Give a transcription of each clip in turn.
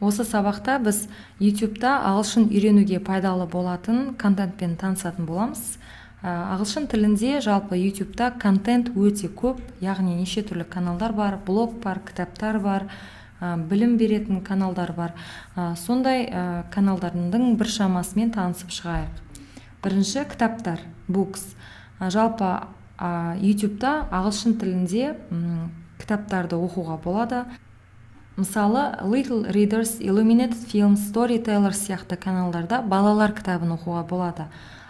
Осы сабақта біз YouTube-та ағылшын үйренуге пайдалы болатын контентпен танысатын боламыз. Ағылшын тілінде жалпы YouTube-та контент өте көп, яғни неше түрлі каналдар бар, блог бар, кітаптар бар, білім беретін каналдар бар. Сондай каналдардың бір шамасымен танысып шығайық. Бірінші кітаптар, books. Жалпы YouTube-та ағылшын тілінде кітаптарды оқуға болады. Мысалы, Little Readers, Illuminated Films, Storyteller сияқты каналдарда балалар кітабын оқуға болады.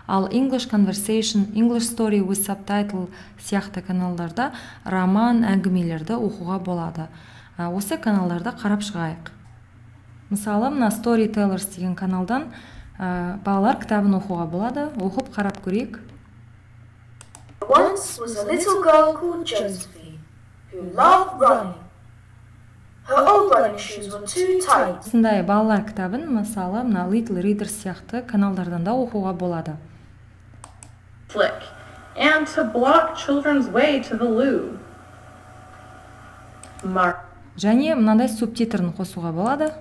Ал English Conversation, English Story with Subtitle сияқты каналдарда роман, әңгімелерді оқуға болады. Осы каналдарда қарап шығайық. Мысалы, мына Storytellers деген каналдан балалар кітабын оқуға болады. Оқып қарап көрейік. Once was a little girl called Josephine, who loved running. Her old running shoes were too tight. Осындай балалар кітабын, мысалы, мына Little Readers сияқты каналдардан да оқуға болады. Flick, and to block children's way to the loo. Және мынандай субтитрін қосуға болады.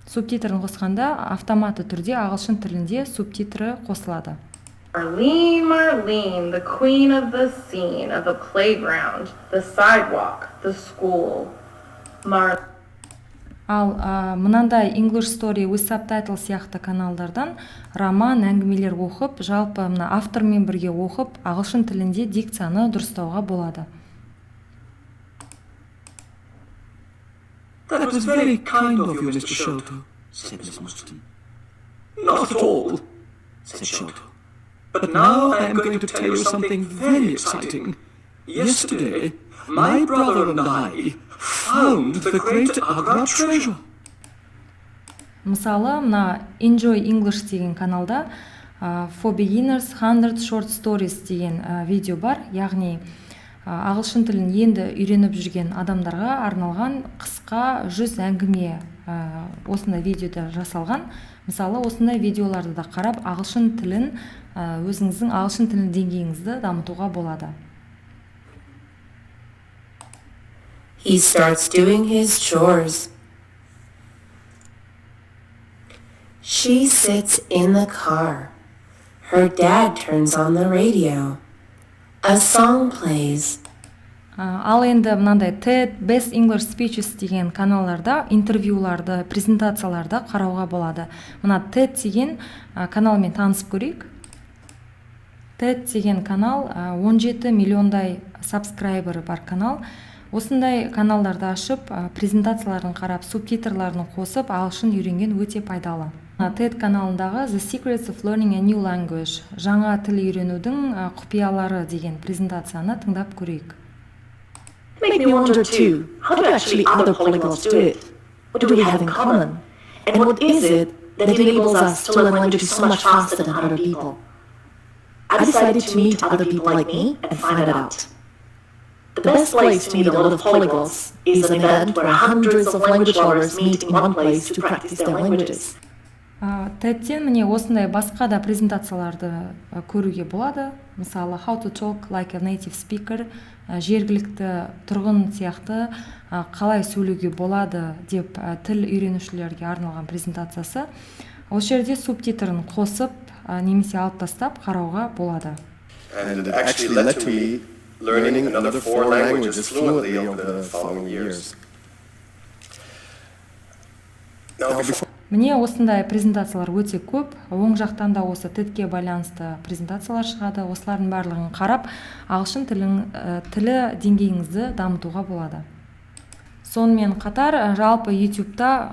Субтитрін қосқанда автоматты түрде ағылшын тілінде субтитрі қосылады. Marlene, Marlene, the queen of the scene, of the playground, the sidewalk, the school. Ал мынандай English Story with Subtitle сияқты каналдардан роман, әңгімелер оқып, жалпы мына автормен бірге оқып, ағылшын тілінде дикцияны дұрыстауға болады. That was very kind of you, Mr. Shelto, said Miss Muston. Not at all, said Shelto. But now I am going to tell you something very exciting. Yesterday, my brother and I found the great Agra treasure. Мысалы, мына Enjoy English деген каналда For Beginners 100 Short Stories деген видео бар, яғни ағылшын тілін енді үйреніп жүрген адамдарға арналған қысқа 100 әңгіме осындай видеода жасалған. Мысалы, осындай видеоларды да қарап, ағылшын тілін өзіңіздің ағылшын тілін деңгейіңізді дамытуға болады. He starts doing his chores. She sits in the car. Her dad turns on the radio. A song plays. Ал енді мынандай TED, Best English Speeches деген каналларда интервьюларды, презентацияларды қарауға болады. Мына TED деген каналмен танысып көрейік. TED деген канал 17 миллиондай сабскрайбері бар канал. Осындай каналдарды ашып, презентацияларын қарап, субтитрларын қосып, ағылшын үйренген өте пайдалы. TED каналындағы The Secrets of Learning a New Language, жаңа тіл үйренудің құпиялары деген презентацияны тыңдап көрейік. Make me wonder too, how do actually other polyglots do it? What do we have in common? And what is it that enables us to learn languages so much faster than other people? I decided to meet other people like me and find it out. The best place to meet a lot of polyglots is an event where hundreds of language lovers meet in one place to practice their languages. TED-тен міне осындай басқа да презентацияларды көруге болады. Мысалы, How to talk like a native speaker, жергілікті тұрғын сияқты қалай сөйлеуге болады деп тіл үйренушілерге арналған презентациясы. Осы жерде субтитрін қосып, немесе алып тастап қарауға болады. And it actually led to me learning another 4 languages fluently over the following years. Міне осындай презентациялар өте көп. Оң жақтан да осы TED-ке байланысты презентациялар шығады. Осылардың барлығын қарап, ағылшын тілі деңгейіңізді дамытуға болады. Сонымен қатар, жалпы YouTube-та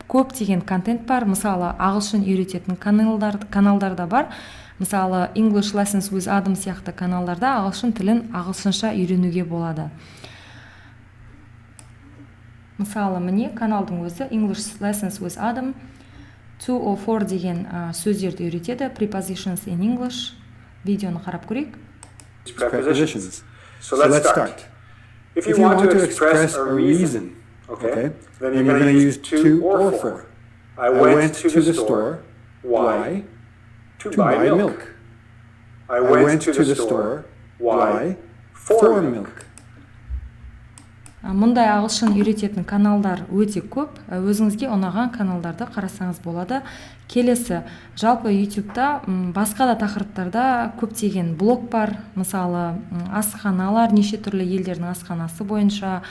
көптеген контент бар. Мысалы, ағылшын үйрететін каналдарда бар. Мысалы, English Lessons with Adam сияқты каналдарда ағылшын тілін ағылшынша үйренуге болады. Мысалы, міне каналдың өзі English Lessons with Adam 204 деген сөздерді үйретеді. Prepositions in English. Видеоны қарап көрейік. Prepositions. So let's start. If you want to express a reason, okay, then you're going to use to or for. I went to the store. Why? To buy milk. I went to the store. Why? For milk. Мұндай ағылшын үйрететін каналдар өте көп. Өзіңізге ұнаған каналдарды қарасаңыз болады. Келесі, жалпы YouTube'да басқа да тақырыптарда көптеген блог бар. Мысалы, асханалар, неше түрлі елдердің асханасы бойынша,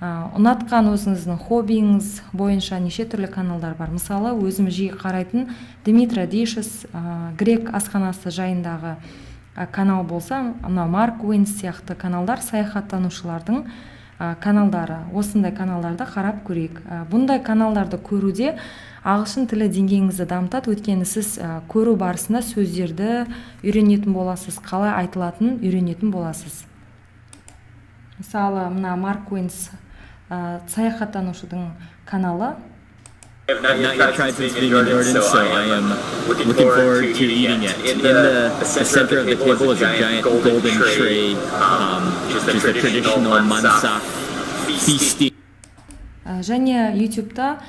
ұнатқан өзіңіздің хоббиіңіз бойынша неше түрлі каналдар бар. Мысалы, өзім жиі қарайтын Дмитрий Дишес, грек асханасы жайындағы канал болса, Марк Уинс сияқты каналдар саяхаттанушылардың каналдары. Осындай каналдарды қарап көрейік. Бұндай каналдарды көруде ағылшын тілі деңгейіңізді дамытады, өйткені сіз көру барысында сөздерді үйренетін боласыз, қалай айтылатынын үйренетін боласыз. Мысалы, мына Марк Уинс саяхаттанушының каналы. I've not yet tried this vegan Jordan, so I am looking forward to eating it. In the center of the table is a giant golden tray, which is the traditional Mansak feasting. Және YouTube'да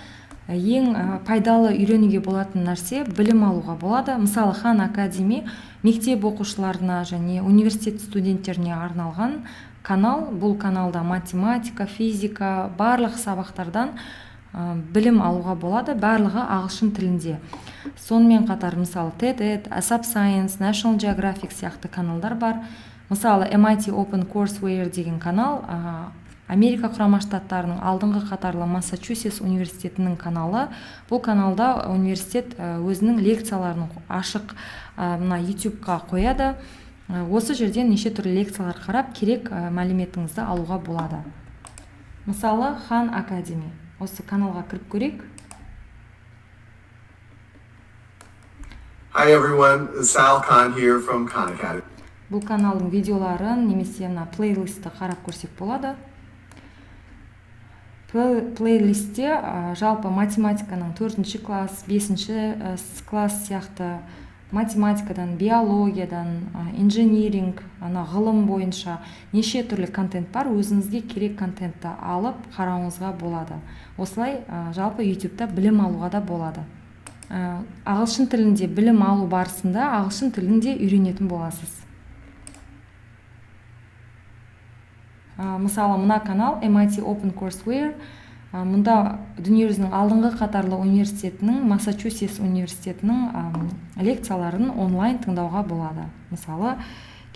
ең пайдалы үйренуге болатын нәрсе білім алуға болады. Мысалы, Хан Академи мектеп оқушыларына және университет студенттеріне арналған канал. Бұл каналда математика, физика, барлық сабақтардан білім алуға болады, барлығы ағылшын тілінде. Сонымен қатар, мысалы, TED, ASAP Science, National Geographic сияқты каналдар бар. Мысалы, MIT Open Courseware деген канал Америка құрама штаттарының алдыңғы қатарлы Массачусетс университетінің каналы. Бұл каналда университет өзінің лекцияларын ашық YouTube-қа қояды. Осы жерден неше түрлі лекциялар қарап, керек мәліметіңізді алуға болады. Мысалы, Хан Академи. Осы каналға кіріп көрейік. Hi everyone, Sal Khan here from Khan Academy. Бұл каналдың видеоларын немесе плейлистті қарап көрсек болады. Плейлистте жалпы математиканың 4-ші класс, 5-ші класс сияқты математикадан, биологиядан, инжиниринг, ғылым бойынша неше түрлі контент бар. Өзіңізге керек контентті алып қарауыңызға болады. Осылай жалпы YouTube'да білім алуға да болады. Ағылшын тілінде білім алу барысында ағылшын тілінде үйренетін боласыз. Мысалы, мына канал MIT Open Courseware. Мұнда дүниежүзінің алдыңғы қатарлы университетінің, Массачусетс университетінің лекцияларын онлайн тыңдауға болады. Мысалы,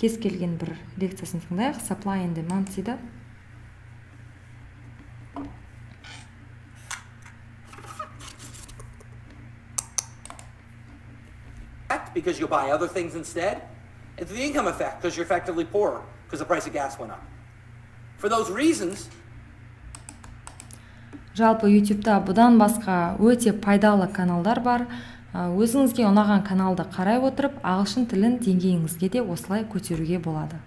кез келген бір лекциясын тыңдайық. Supply and Demand дейді. Because you'll buy other things instead, and the income effect because you're effectively poorer because the price of gas went up. For those reasons, жалпы YouTube'да бұдан басқа өте пайдалы каналдар бар. Өзіңізге ұнаған каналды қарай отырып, ағылшын тілін деңгейіңізге де осылай көтеруге болады.